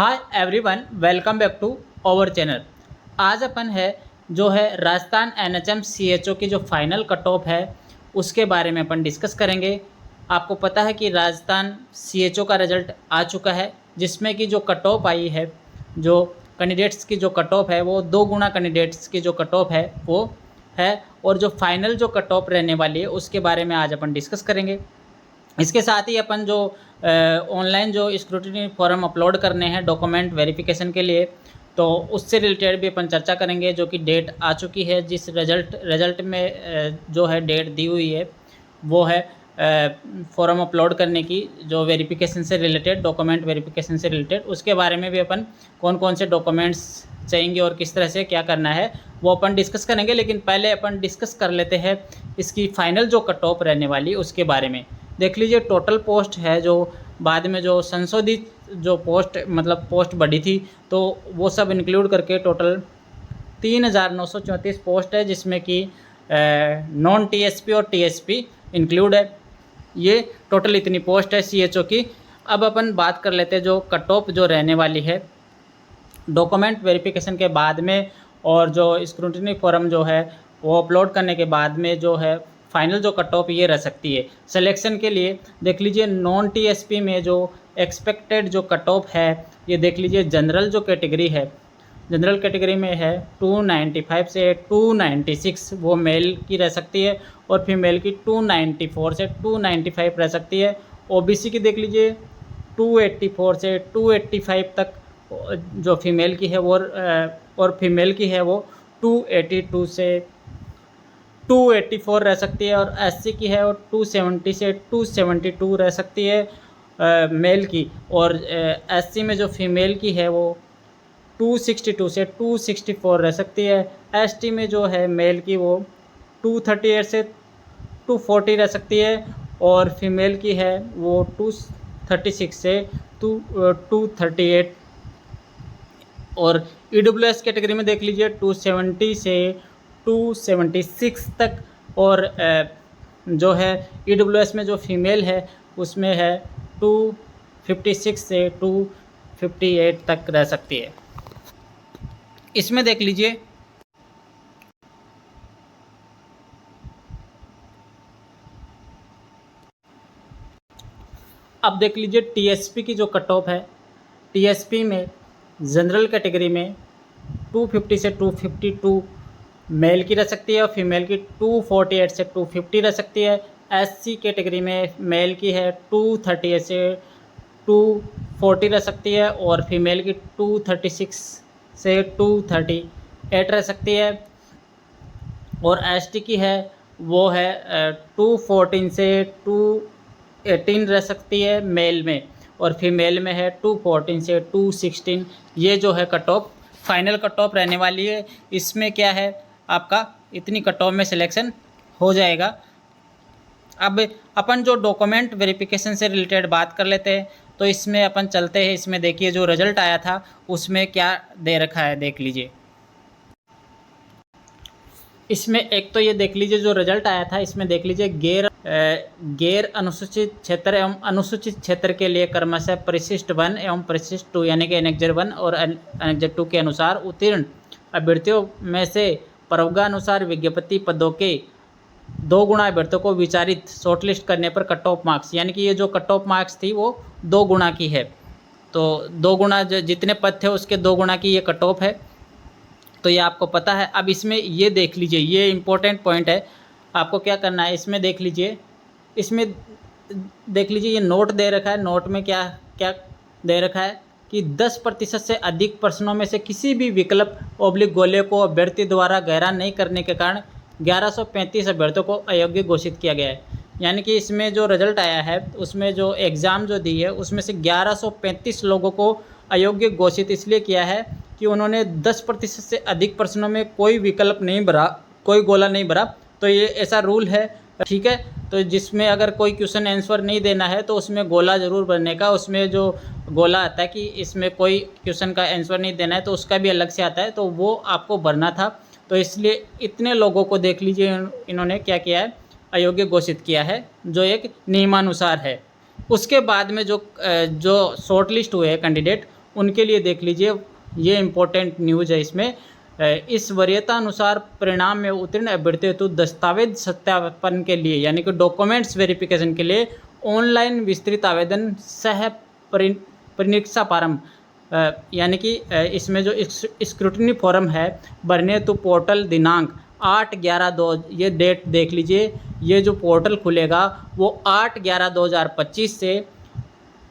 Hi everyone, welcome back to our channel. आज अपन है जो है राजस्थान एनएचएम सीएचओ की जो फाइनल कट ऑफ है उसके बारे में अपन डिस्कस करेंगे। आपको पता है कि राजस्थान सीएचओ का रिजल्ट आ चुका है, जिसमें कि जो कट ऑफ आई है, जो कैंडिडेट्स की जो कट ऑफ है वो 2 गुना कैंडिडेट्स की जो कट ऑफ है वो है, और जो फाइनल जो कट ऑफ रहने वाली है उसके बारे में आज अपन डिस्कस करेंगे। इसके साथ ही अपन जो ऑनलाइन जो स्क्रूटिनी फॉर्म अपलोड करने हैं डॉक्यूमेंट वेरिफिकेशन के लिए, तो उससे रिलेटेड भी अपन चर्चा करेंगे। जो कि डेट आ चुकी है, जिस रिजल्ट में जो है डेट दी हुई है वो है फॉर्म अपलोड करने की, जो वेरिफिकेशन से रिलेटेड, डॉक्यूमेंट वेरिफिकेशन से रिलेटेड, उसके बारे में भी अपन कौन कौन से डॉक्यूमेंट्स चाहिए और किस तरह से क्या करना है वो अपन डिस्कस करेंगे। लेकिन पहले अपन डिस्कस कर लेते हैं इसकी फाइनल जो कट ऑफ रहने वाली उसके बारे में। देख लीजिए, टोटल पोस्ट है जो बाद में जो संशोधित जो पोस्ट मतलब पोस्ट बढ़ी थी, तो वो सब इंक्लूड करके टोटल 3,934 पोस्ट है, जिसमें कि नॉन टीएसपी और टीएसपी इंक्लूड है। ये टोटल इतनी पोस्ट है सीएचओ की। अब अपन बात कर लेते हैं जो कट ऑफ जो रहने वाली है डॉक्यूमेंट वेरिफिकेशन के बाद में, और जो स्क्रूटिनी फॉर्म जो है वो अपलोड करने के बाद में जो है फाइनल जो कट ऑफ ये रह सकती है सिलेक्शन के लिए। देख लीजिए, नॉन टीएसपी में जो एक्सपेक्टेड जो कट ऑफ है, ये देख लीजिए जनरल जो कैटेगरी है, जनरल कैटेगरी में है 295 से 296 वो मेल की रह सकती है, और फीमेल की 294 से 295 रह सकती है। ओबीसी की देख लीजिए 284 से 285 तक जो फीमेल की है वो, और फीमेल की है वो 282 से 284 रह सकती है, और एससी की है वो 270 से 272 रह सकती है मेल की, और एससी में जो फीमेल की है वो 262 से 264 रह सकती है। एसटी में जो है मेल की वो 238 से 240 रह सकती है, और फीमेल की है वो 236 से 238। और ईडब्ल्यूएस कैटेगरी में देख लीजिए 270 से 276 तक, और जो है ईडब्ल्यूएस में जो फीमेल है उसमें है 256 से 258 तक रह सकती है। इसमें देख लीजिए अब देख लीजिए टीएसपी की जो कट ऑफ है। टीएसपी में जनरल कैटेगरी में 250 से 252 मेल की रह सकती है, और फीमेल की 248 से 250 रह सकती है। एससी कैटेगरी में मेल की है 238 से 240 रह सकती है, और फीमेल की 236 से 238 रह सकती है। और एसटी की है वो है 214 से 218 रह सकती है मेल में, और फीमेल में है 214 से 216। ये जो है cut off final cut off रहने वाली है। इसमें क्या है, आपका इतनी कट ऑफ में सिलेक्शन हो जाएगा। अब अपन जो डॉक्यूमेंट वेरिफिकेशन से रिलेटेड बात कर लेते हैं, तो इसमें अपन चलते हैं। इसमें देखिए जो रिजल्ट आया था उसमें क्या दे रखा है, देख लीजिए। इसमें एक तो ये देख लीजिए जो रिजल्ट आया था, इसमें देख लीजिए गैर अनुसूचित क्षेत्र एवं अनुसूचित क्षेत्र के लिए क्रमशः परिशिष्ट 1 एवं परिशिष्ट 2 यानी कि एनेक्जर 1 और एनेक्जर 2 के अनुसार उत्तीर्ण अभ्यर्थियों में से प्रवर्गानुसार विज्ञप्ति पदों के 2 गुना अभ्यर्थियों को विचारित शॉर्टलिस्ट करने पर कट ऑफ मार्क्स, यानी कि ये जो कट ऑफ मार्क्स थी वो 2 गुना की है। तो 2 गुना जितने पद थे उसके 2 गुना की ये कट ऑफ है, तो ये आपको पता है। अब इसमें ये देख लीजिए, ये इम्पोर्टेंट पॉइंट है। आपको क्या करना है, इसमें देख लीजिए, इसमें देख लीजिए ये नोट दे रखा है। नोट में क्या क्या दे रखा है कि 10% से अधिक प्रश्नों में से किसी भी विकल्प ओब्लिक गोले को अभ्यर्थी द्वारा गहरा नहीं करने के कारण 1135 अभ्यर्थियों को अयोग्य घोषित किया गया है। यानी कि इसमें जो रिजल्ट आया है उसमें जो एग्ज़ाम जो दी है उसमें से 1135 लोगों को अयोग्य घोषित इसलिए किया है कि उन्होंने 10% से अधिक प्रश्नों में कोई विकल्प नहीं भरा, कोई गोला नहीं भरा। तो ये ऐसा रूल है, ठीक है। तो जिसमें अगर कोई क्वेश्चन आंसर नहीं देना है तो उसमें गोला ज़रूर भरने का, उसमें जो गोला आता है कि इसमें कोई क्वेश्चन का आंसर नहीं देना है तो उसका भी अलग से आता है, तो वो आपको भरना था। तो इसलिए इतने लोगों को देख लीजिए इन्होंने क्या किया है, अयोग्य घोषित किया है, जो एक नियमानुसार है। उसके बाद में जो शॉर्ट लिस्ट हुए हैं कैंडिडेट, उनके लिए देख लीजिए, ये इम्पोर्टेंट न्यूज़ है इसमें। इस वरीयता अनुसार परिणाम में उत्तीर्ण अभ्यर्थी हेतु दस्तावेज सत्यापन के लिए यानी कि डॉक्यूमेंट्स वेरिफिकेशन के लिए ऑनलाइन विस्तृत आवेदन सह परीक्षा फॉर्म यानी कि इसमें जो स्क्रूटनी फॉर्म है भरने हेतु पोर्टल दिनांक 8/11/2 ये डेट देख लीजिए। ये जो पोर्टल खुलेगा वो 8/11/2025 से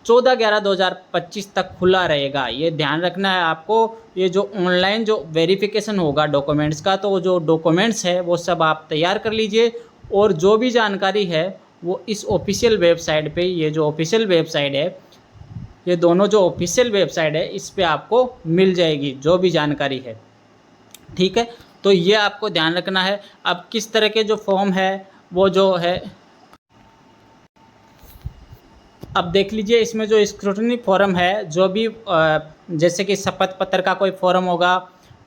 14/11/2025 तक खुला रहेगा। ये ध्यान रखना है आपको। ये जो ऑनलाइन जो वेरिफिकेशन होगा डॉक्यूमेंट्स का, तो जो डॉक्यूमेंट्स है वो सब आप तैयार कर लीजिए और जो भी जानकारी है वो इस ऑफिशियल वेबसाइट पे, ये जो ऑफिशियल वेबसाइट है, ये दोनों जो ऑफिशियल वेबसाइट है इस पे आपको मिल जाएगी जो भी जानकारी है। ठीक है, तो ये आपको ध्यान रखना है। अब किस तरह के जो फॉर्म है वो जो है, अब देख लीजिए इसमें जो स्क्रूटनी फॉर्म है, जो भी जैसे कि शपथ पत्र का कोई फॉर्म होगा,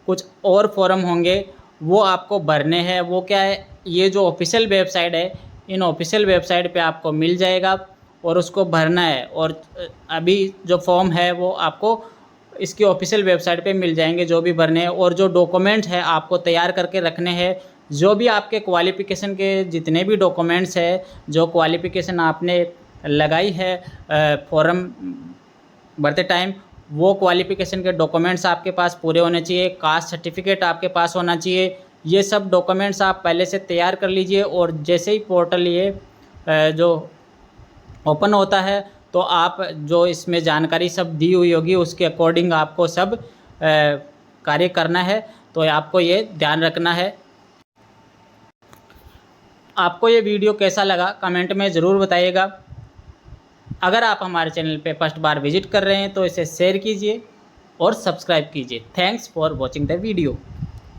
कुछ और फॉर्म होंगे, वो आपको भरने हैं। वो क्या है, ये जो ऑफिशियल वेबसाइट है, इन ऑफिशियल वेबसाइट पे आपको मिल जाएगा और उसको भरना है। और अभी जो फॉर्म है वो आपको इसकी ऑफिशियल वेबसाइट पे मिल जाएंगे जो भी भरने हैं। और जो डॉक्यूमेंट है आपको तैयार करके रखने हैं। जो भी आपके क्वालिफ़िकेशन के जितने भी डॉक्यूमेंट्स है, जो क्वालिफ़िकेशन आपने लगाई है फॉर्म भरते टाइम, वो क्वालिफ़िकेशन के डॉक्यूमेंट्स आपके पास पूरे होने चाहिए। कास्ट सर्टिफिकेट आपके पास होना चाहिए। ये सब डॉक्यूमेंट्स आप पहले से तैयार कर लीजिए और जैसे ही पोर्टल ये जो ओपन होता है तो आप जो इसमें जानकारी सब दी हुई होगी उसके अकॉर्डिंग आपको सब कार्य करना है। तो आपको ये ध्यान रखना है। आपको ये वीडियो कैसा लगा कमेंट में ज़रूर बताइएगा। अगर आप हमारे चैनल पे फर्स्ट बार विजिट कर रहे हैं तो इसे शेयर कीजिए और सब्सक्राइब कीजिए। Thanks for watching the video.